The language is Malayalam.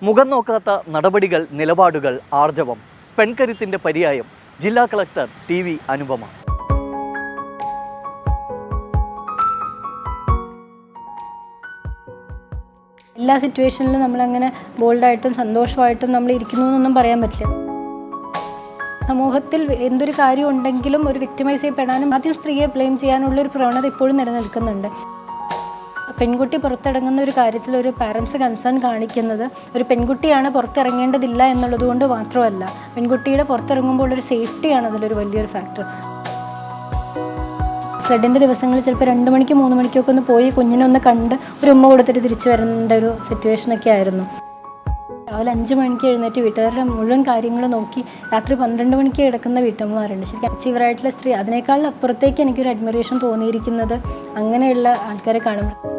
മുഖം നോക്കാത്ത നടപടികൾ, നിലപാടുകൾ, ആർജവം, പെൺകരുത്തിൻ്റെ പര്യായം. ജില്ലാ കളക്ടർ TV അനുപമ. എല്ലാ സിറ്റുവേഷനിലും നമ്മളങ്ങനെ ബോൾഡായിട്ടും സന്തോഷമായിട്ടും നമ്മൾ ഇരിക്കുന്നു എന്നൊന്നും പറയാൻ പറ്റില്ല. സമൂഹത്തിൽ എന്തൊരു കാര്യം ഉണ്ടെങ്കിലും ഒരു വിക്ടിമൈസ് ചെയ്യപ്പെടാനും ആദ്യം സ്ത്രീയെ ബ്ലെയിം ചെയ്യാനുള്ളൊരു പ്രവണത ഇപ്പോഴും നിലനിൽക്കുന്നുണ്ട്. പെൺകുട്ടി പുറത്തിറങ്ങുന്ന ഒരു കാര്യത്തിൽ ഒരു പാരൻസ് കൺസേൺ കാണിക്കുന്നത് ഒരു പെൺകുട്ടിയാണ് പുറത്തിറങ്ങേണ്ടതില്ല എന്നുള്ളത് കൊണ്ട് മാത്രമല്ല, പെൺകുട്ടിയുടെ പുറത്തിറങ്ങുമ്പോൾ ഒരു സേഫ്റ്റിയാണ് അതിലൊരു വലിയൊരു ഫാക്ടർ. ഫ്ലഡിൻ്റെ ദിവസങ്ങളിൽ ചിലപ്പോൾ 2 മണിക്ക് 3 മണിക്കൊക്കെ ഒന്ന് പോയി കുഞ്ഞിനെ ഒന്ന് കണ്ട് ഒരു ഉമ്മ കൊടുത്തിട്ട് തിരിച്ചു വരേണ്ട ഒരു സിറ്റുവേഷനൊക്കെ ആയിരുന്നു. രാവിലെ 5 മണിക്ക് എഴുന്നേറ്റ് വീട്ടുകാരുടെ മുഴുവൻ കാര്യങ്ങൾ നോക്കി രാത്രി 12 മണിക്ക് കിടക്കുന്ന വീട്ടമ്മമാരുണ്ട്. ശരിക്കും അച്ചീവറായിട്ടുള്ള സ്ത്രീ. അതിനേക്കാൾ അപ്പുറത്തേക്ക് എനിക്കൊരു അഡ്മിറേഷൻ തോന്നിയിരിക്കുന്നത് അങ്ങനെയുള്ള ആൾക്കാരെ കാണുമ്പോൾ.